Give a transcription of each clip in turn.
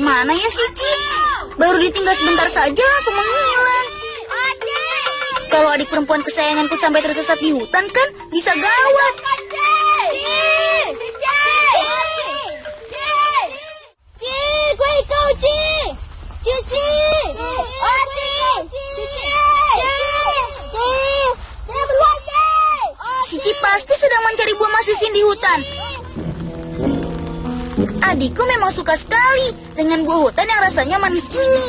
Kemana ya si Ci? Baru ditinggal sebentar saja langsung menghilang. Kalau adik perempuan kesayanganku sampai tersesat di hutan kan bisa gawat. Ci, gue ikut Ci. Cici. Oh Ci. Si Ci pasti sedang mencari buah masisin di hutan. Adikku memang suka sekali dengan buah hutan yang rasanya manis ini.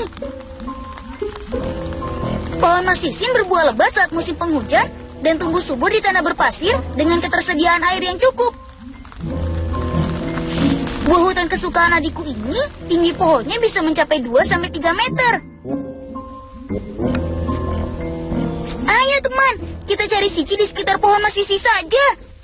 Pohon masisin berbuah lebat saat musim penghujan dan tumbuh subur di tanah berpasir dengan ketersediaan air yang cukup. Buah hutan kesukaan adikku ini tinggi pohonnya bisa mencapai 2-3 meter. Ayo teman, kita cari Cici di sekitar pohon masisi saja.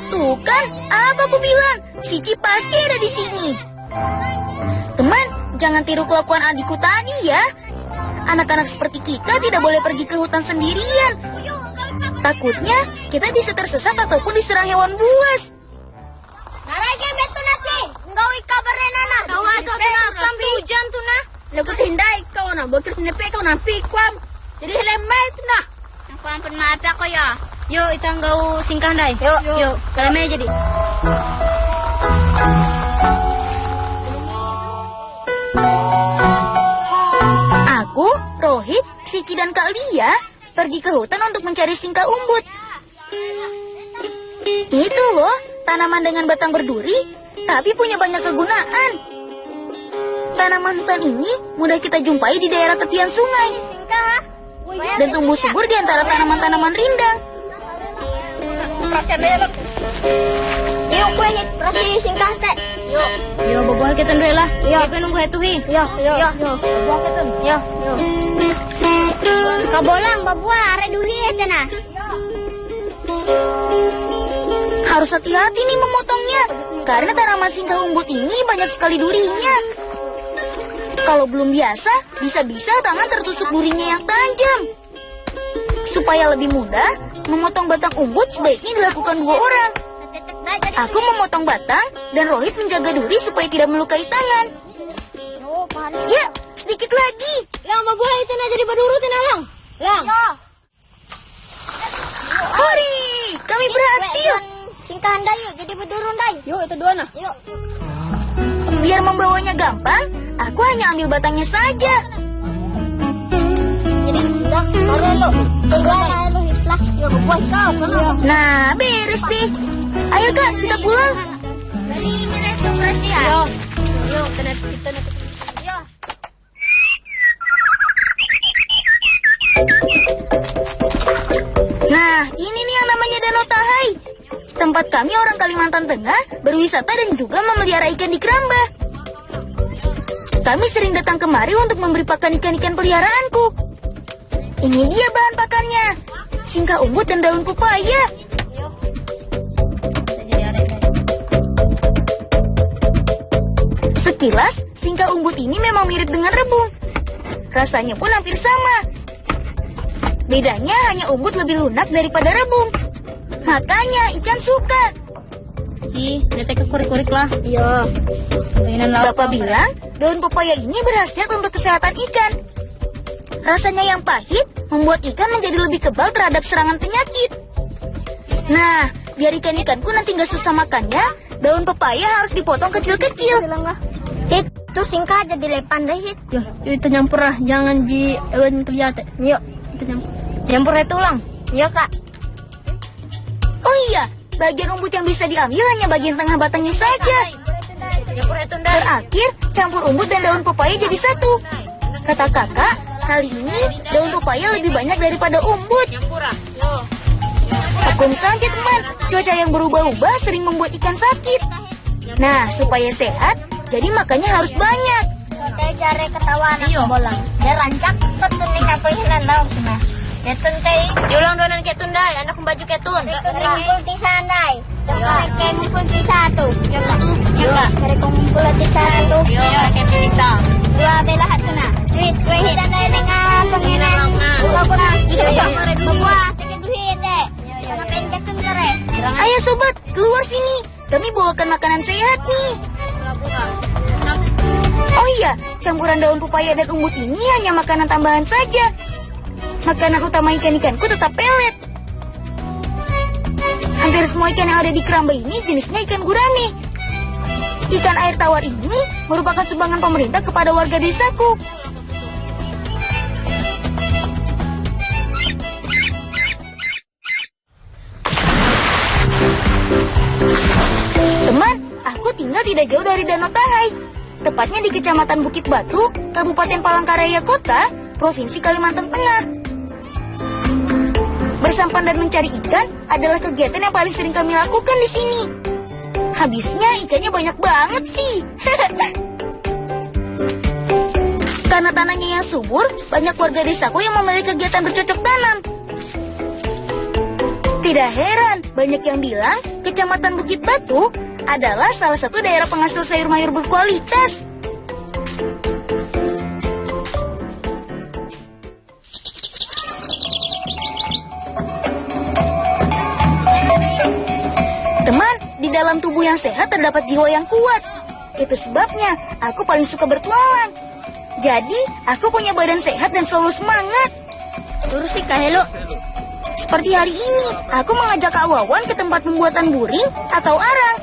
Tuh kan, apa aku bilang? Cici pasti ada di sini. Teman, jangan tiru kelakuan adikku tadi ya. Anak-anak seperti kita tidak boleh pergi ke hutan sendirian. Takutnya kita bisa tersesat ataupun diserang hewan buas. Narage beto nasi, engkau ikabarnya nana. Kau ada kenapa hujan tuh nah? Lagu tindai kau na, bokir nepe kau na pikwam. Jadi helmet na. Aku ampun maaf ya kau ya. Yuk, kita enggau singkah dai. Yuk, helmet jadi. Aku, Rohit, Cici dan Kak Lia pergi ke hutan untuk mencari singkah umbut. Itu loh, tanaman dengan batang berduri, tapi punya banyak kegunaan. Tanaman hutan ini mudah kita jumpai di daerah tepian sungai dan tumbuh subur di antara tanaman-tanaman rindang. Yuk gue hit proses singkah teh. Yuk. Yo, bawa kita dulu lah. Kita nunggu hetuhi. Yuk. Bawa kita. Yuk. Kau bolang babua are dulu ya cenah. Harus hati-hati nih memotongnya, karena tanaman singkah umbut ini banyak sekali durinya. Kalau belum biasa, bisa-bisa tangan tertusuk durinya yang tajam. Supaya lebih mudah, memotong batang umbut sebaiknya dilakukan 2 orang. Aku memotong batang dan Rohit menjaga duri supaya tidak melukai tangan. Ya, sedikit lagi. Lang, bawa itu na jadi berdurutin lang. Lang. Hori, kami berhasil. Singkahan dah yuk, jadi berdurun dah. Yuk, itu 2 nah. Yuk. Biar membawanya gampang, aku hanya ambil batangnya saja. Jadi udah, baru lu. Tunggu lu hitlah. Yuk, buat kau kan. Nah, beres deh. Ayo Kak, kita pulang. Beli ini itu bersih ya. Yuk, kita nanti. Yuk. Nah, ini nih yang namanya Danau Tahai. Tempat kami orang Kalimantan Tengah berwisata dan juga memelihara ikan di keramba. Kami sering datang kemari untuk memberi pakan ikan-ikan peliharaanku. Ini dia bahan pakannya. Singkah umbut dan daun pepaya. Sekilas, singkah umbut ini memang mirip dengan rebung. Rasanya pun hampir sama. Bedanya hanya umbut lebih lunak daripada rebung. Makanya ikan suka. Lihat ke kurik-kurik lah. Iya. Bapak bilang daun pepaya ini berkhasiat untuk kesehatan ikan. Rasanya yang pahit membuat ikan menjadi lebih kebal terhadap serangan penyakit. Nah, biar ikan-ikanku nanti nggak susah makannya, daun pepaya harus dipotong kecil-kecil. Hit, tuh singkah aja dilepan deh hit. Yuk, itu nyampur lah. Jangan di ewen kelihatan. Yuk, itu nyampur. Nyampur itu ulang. Iya kak. Oh iya, bagian umbut yang bisa diambil hanya bagian tengah batangnya saja. Nyampur itu ndak. Terakhir, campur umbut dan daun pepaya jadi satu. Kata kakak, kali ini daun pepaya lebih banyak daripada umbut. Nyampur ah. Maklum saja teman, cuaca yang berubah-ubah sering membuat ikan sakit. Nah, supaya sehat, jadi makannya harus banyak. Teh jare ketawa anak bolang. Dia rancak tetun nih kapain tahu kena. Ketun teh. Diulang donan ketun dai, anak baju ketun. Kumpul di sana. Kayak kumpul di satu. Coba. Kare kumpul di satu. Yo, kayak bisa. Dua belah hatuna. Duit gue hidan dari dengan penginan. Ayo sobat, keluar sini. Kami bawakan makanan sehat nih. Oh iya, campuran daun pepaya dan umbut ini hanya makanan tambahan saja. Makanan utama ikan-ikanku tetap pelet. Hampir semua ikan yang ada di keramba ini jenisnya ikan gurame. Ikan air tawar ini merupakan sumbangan pemerintah kepada warga desaku. Teman, aku tinggal tidak jauh dari Danau Tahai. Tepatnya di Kecamatan Bukit Batu, Kabupaten Palangkaraya Kota, Provinsi Kalimantan Tengah. Bersampan dan mencari ikan adalah kegiatan yang paling sering kami lakukan di sini. Habisnya ikannya banyak banget sih. Karena tanahnya yang subur, banyak warga desaku yang memiliki kegiatan bercocok tanam. Tidak heran, banyak yang bilang Kecamatan Bukit Batu adalah salah satu daerah penghasil sayur mayur berkualitas. Teman, di dalam tubuh yang sehat terdapat jiwa yang kuat. Itu sebabnya aku paling suka bertualang. Jadi, aku punya badan sehat dan selalu semangat. Terus sih Kak Helo. Seperti hari ini, aku mengajak Kak Wawan ke tempat pembuatan buring atau arang.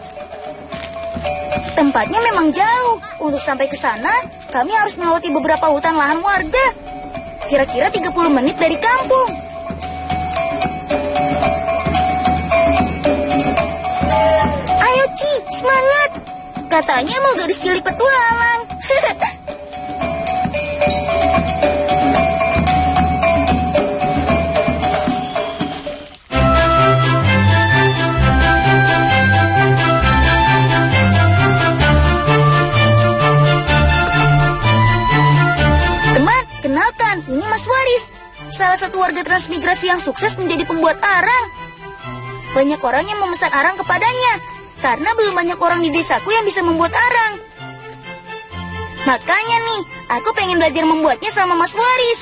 Tempatnya memang jauh. Untuk sampai ke sana, kami harus melewati beberapa hutan lahan warga. Kira-kira 30 menit dari kampung. Ayo Ci, semangat. Katanya mau gadis cilik petualang. Ini Mas Waris, salah satu warga transmigrasi yang sukses menjadi pembuat arang. Banyak orang yang memesan arang kepadanya, karena belum banyak orang di desaku yang bisa membuat arang. Makanya nih, aku pengen belajar membuatnya sama Mas Waris.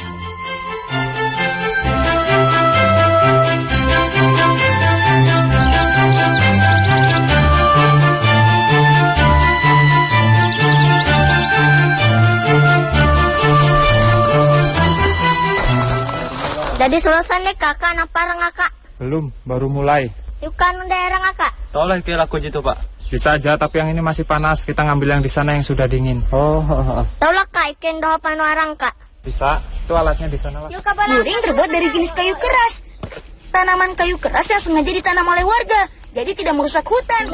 Jadi selesai nih kakak naparang kakak. Belum, baru mulai. Yuk kan daerah kakak. Toleh kira aku gitu pak. Bisa aja, tapi yang ini masih panas. Kita ngambil yang di sana yang sudah dingin. Tahu lah kak ikan doa panuarang kak. Bisa, itu alatnya di sana lah. Yuk kak balang. Buring terbuat dari jenis kayu keras. Tanaman kayu keras yang sengaja ditanam oleh warga, jadi tidak merusak hutan.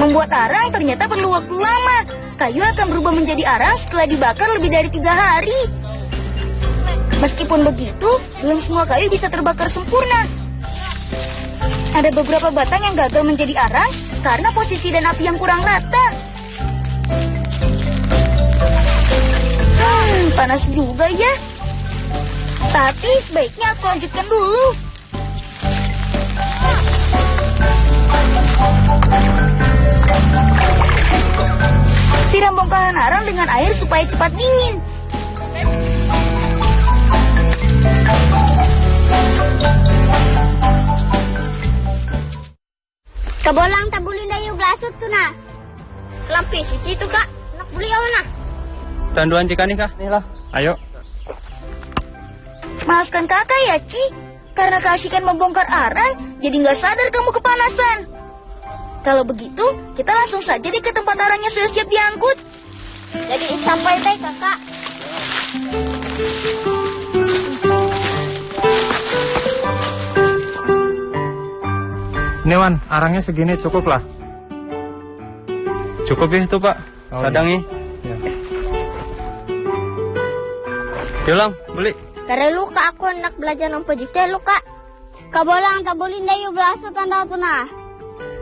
Membuat arang ternyata perlu waktu lama. Kayu akan berubah menjadi arang setelah dibakar lebih dari 3 hari. Meskipun begitu, belum semua kayu bisa terbakar sempurna. Ada beberapa batang yang gagal menjadi arang karena posisi dan api yang kurang rata. Panas juga ya. Tapi sebaiknya aku lanjutkan dulu. Siram bongkahan arang dengan air supaya cepat dingin. Kabolang tabulin dayu blasut tuh nah. Lampis itu Kak. Nak beli nah. Tanduan jika nih kah? Nih lah. Ayo. Maafkan kakak ya, Ci. Karena keasikan membongkar arang, jadi nggak sadar kamu kepanasan. Kalau begitu, kita langsung saja deh ke tempat arangnya sudah siap diangkut. Jadi sampai baik kakak. Ini Wan, arangnya segini cukup lah. Cukup ya itu pak. Oh, Sadangi. Ya. Yulang beli. Karena lu kak aku hendak belajar nampak juga lu kak. Kabolang tabulin dayu blasut tanda tuh nah.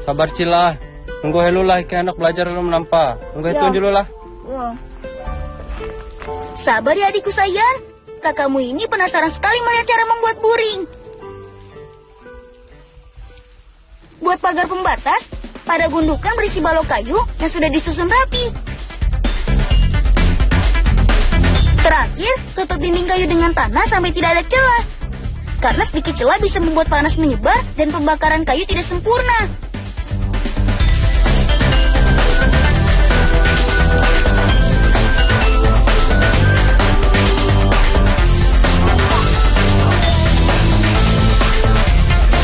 Sabar cilah. Tunggu helu lah ke anak belajar lu menampa. Tunggu itu dulu lah. Sabar ya adikku sayang. Kakakmu ini penasaran sekali melihat cara membuat buring. Buat pagar pembatas, pada gundukan berisi balok kayu yang sudah disusun rapi. Terakhir, tutup dinding kayu dengan tanah sampai tidak ada celah. Karena sedikit celah bisa membuat panas menyebar dan pembakaran kayu tidak sempurna.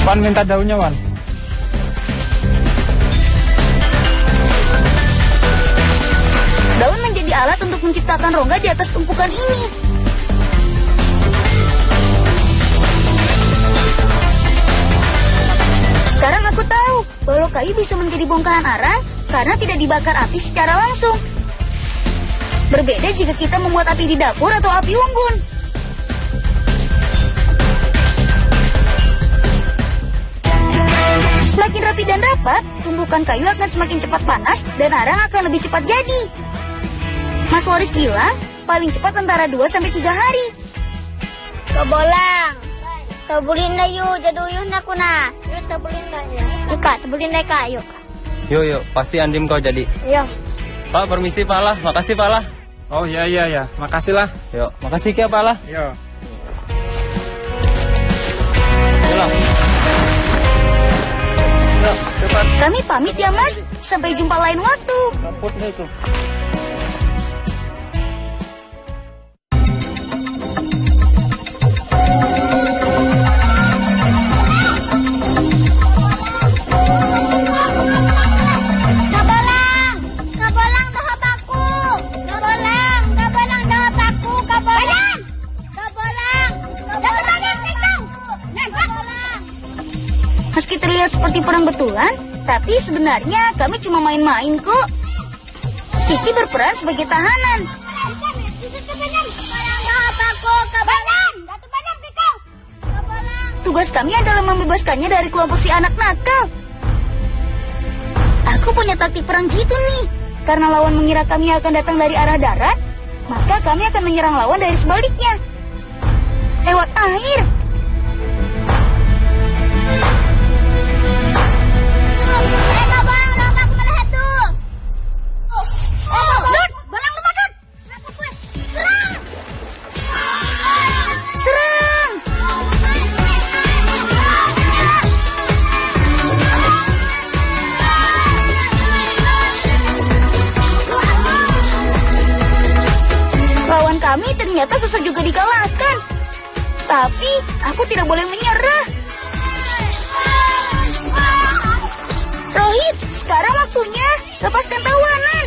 Wan minta daunnya, Wan. Daun menjadi alat untuk menciptakan rongga di atas tumpukan ini. Sekarang aku tahu bahwa kayu bisa menjadi bongkahan arang karena tidak dibakar api secara langsung. Berbeda jika kita membuat api di dapur atau api unggun. Semakin rapi dan rapat, tumpukan kayu akan semakin cepat panas dan arang akan lebih cepat jadi. Mas Waris bilang, paling cepat antara 2-3 hari. Kabolang. Tabulin na yuk, jaduyun na ko na. Yuk, tabulin na yuk. Kak, tabulin na kak, yuk. Yuk, pasti Andim kau jadi. Yuk. Pak, permisi Pak Lah. Makasih Pak Lah. Oh iya. Makasih lah. Yuk, makasih ya Pak Lah. Yo. Yuk. Yuk, cepat. Kami pamit ya Mas, sampai jumpa lain waktu. Dapurnya itu. Meski terlihat seperti perang betulan, tapi sebenarnya kami cuma main-main kok. Cici berperan sebagai tahanan. Tugas kami adalah membebaskannya dari kelompok si anak nakal. Aku punya taktik perang jitu nih. Karena lawan mengira kami akan datang dari arah darat, maka kami akan menyerang lawan dari sebaliknya. Lewat air. Kami ternyata susah juga dikalahkan. Tapi aku tidak boleh menyerah. Rohit, sekarang waktunya lepaskan tawanan.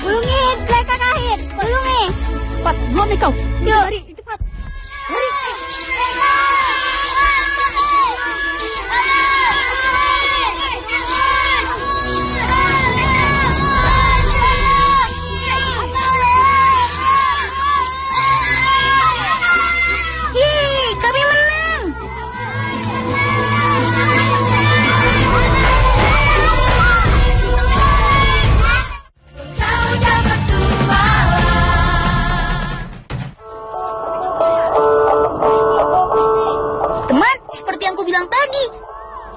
Gulungin, mereka kahit. Gulungin. Cepat, belum nih kau. Yuk, lari, cepat.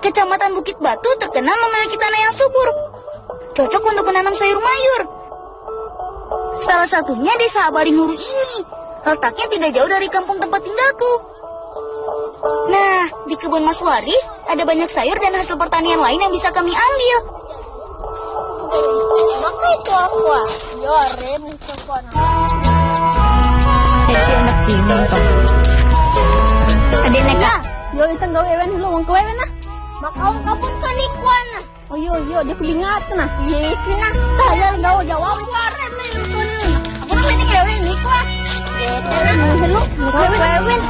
Kecamatan Bukit Batu terkenal memiliki tanah yang subur, cocok untuk menanam sayur mayur. Salah satunya desa Abaringuru ini, letaknya tidak jauh dari kampung tempat tinggalku. Nah, di kebun Mas Waris ada banyak sayur dan hasil pertanian lain yang bisa kami ambil. Maka itu apa? Ya, rem coba. Enak sih, mantap. Ada neka. Yo, itang gawe ewen lu, wong kowe ewen nah. Makaw kapun ka ni Kwan. Oh yo, dia kelingat nah. Yes, na. Saya gawe jawab warem nih lutun. Aku naman ni ewen ni ko. Hello, ewen.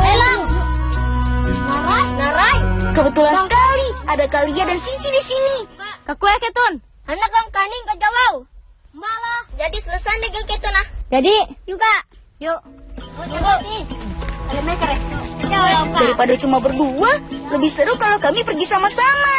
Elang. Naray. Kebetulan sekali ada Kalia dan Cici di sini. Kakue ketun. Anak kang kaning ka jawaw. Malah. Jadi selesai dengan kita nah. Jadi, Juga. yuk. Ada mereka rek. Daripada cuma berdua, lebih seru kalau kami pergi sama-sama.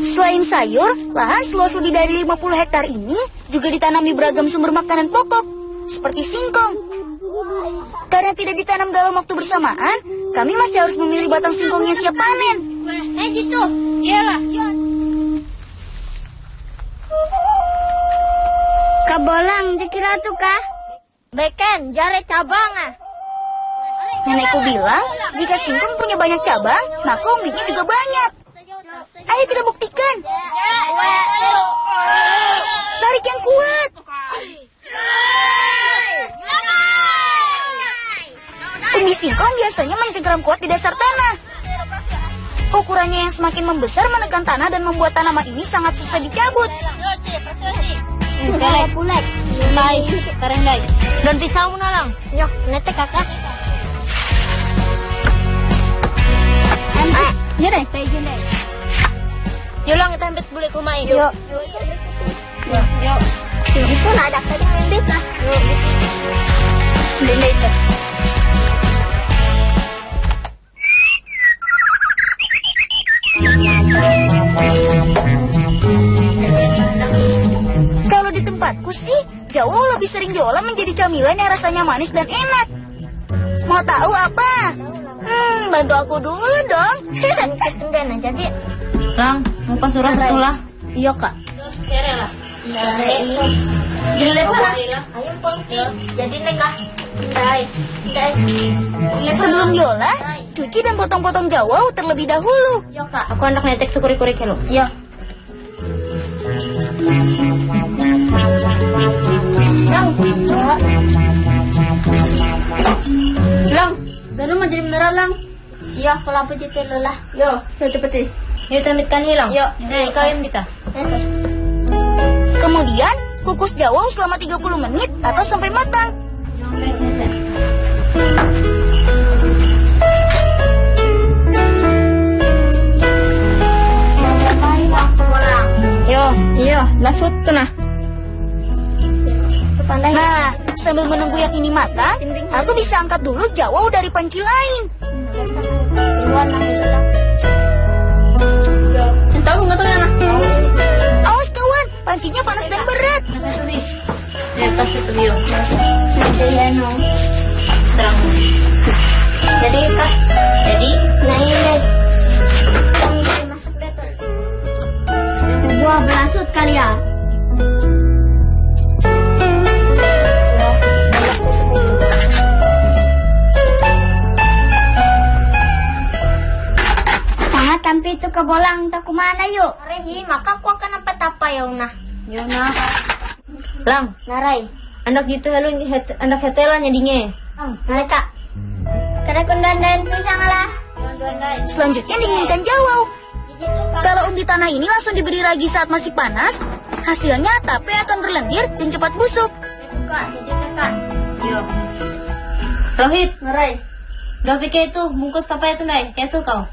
Selain sayur, lahan seluas lebih dari 50 hektar ini juga ditanami beragam sumber makanan pokok, seperti singkong. Karena tidak ditanam dalam waktu bersamaan, kami masih harus memilih batang singkong yang siap panen. Gitu. Iyalah. Kabolang dikira tuh kah? Beken, jare cabang ah. Nenekku bilang, jika singkong punya banyak cabang, maka umbiknya juga banyak. Ayo kita buktikan. Tarik yang kuat. Umbi singkong biasanya mencengkeram kuat di dasar tanah. Ukurannya yang semakin membesar menekan tanah dan membuat tanaman ini sangat susah dicabut. Pulet. Baik, karendai. Dan pisau menolong. Yok, nete kakak. Ya deh. Yolong kita ambil bule ke rumah ini. Yuk. Yuk. Itu nak ada tadi ambil lah. Beli itu. Kalau di tempatku sih, jauh lebih sering diolah menjadi camilan yang rasanya manis dan enak. Mau tahu apa? Bantu aku dulu dong. Kemudian jadi. Lang, muka surah satu lah. Iya kak. Kere lah. Gile lah. Ayo pongki. Jadi negah. Dai. Sebelum diolah, cuci dan potong-potong jawau terlebih dahulu. Iya kak. Aku hendak netek sukuri-kuri kelo. Iya. Lang, baru mau jadi beneran lang. Iya, kalau apa jadi lelah. Yo, cepet. Yuk tamitkan hilang. Yuk. Kau yang kita. Kemudian, kukus jawau selama 30 menit atau sampai matang. Iya, lasut tuh nah. Nah, sambil menunggu yang ini matang, aku bisa angkat dulu jawau dari panci lain. Tahu nggak tuh nah? Awas kawan, pancinya panas dan berat. Di atas itu bio. Serang. Jadi kak. Jadi, Nah ini. Masuk deh tuh. Buah belasut kali ya. Tapi itu kebolang tak kumana yuk. Rehi, maka aku akan apa ya una. Yona. Lang, Narai. anak gitu helu anak hetela nyadinge. Mereka. Karena kundandan pisang lah. Selanjutnya dinginkan jawau. Kalau umbi tanah ini langsung diberi ragi saat masih panas, hasilnya tape akan berlendir dan cepat busuk. Kak, jadi kak. Yo. Rohit, Narai. udah pikir itu bungkus tape itu nai, kayak tuh kau.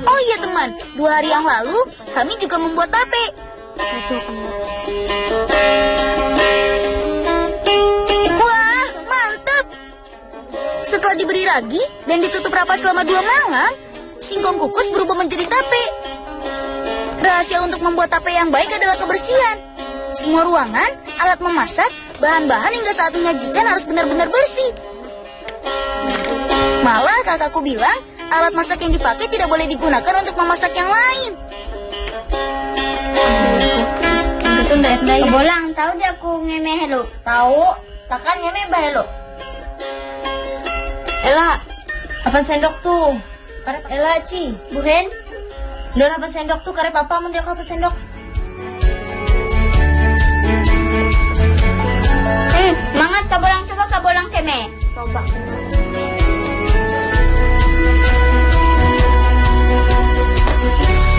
Oh iya teman, 2 hari yang lalu kami juga membuat tape. Wah, mantap! Setelah diberi ragi dan ditutup rapat selama 2 malam, singkong kukus berubah menjadi tape. Rahasia untuk membuat tape yang baik adalah kebersihan. Semua ruangan, alat memasak, bahan-bahan hingga saat menyajikan harus benar-benar bersih. Malah kakakku bilang, alat masak yang dipakai tidak boleh digunakan untuk memasak yang lain. Betul ndak ndak. Kebolang, tahu dia aku ngemeh lu. Tahu, takkan ngemeh bah lu. Ela, apa sendok tuh? Karep Ela Ci. Buhen, Don apa sendok tuh karep apa mun dia apa sendok? semangat kebolang, coba kebolang kemeh. Coba.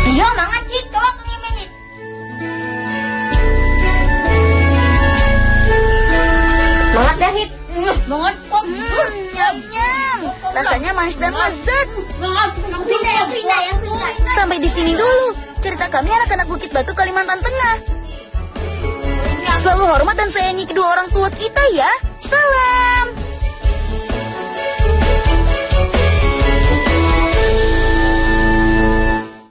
Iya, mangat sih, coba ngemeh nih. Mangat dah hit. Banget kok. Nyam-nyam. Rasanya manis dan lezat. Pindah. Sampai di sini dulu cerita kami anak-anak Bukit Batu, Kalimantan Tengah. Selalu hormat dan sayangi kedua orang tua kita ya. Salam.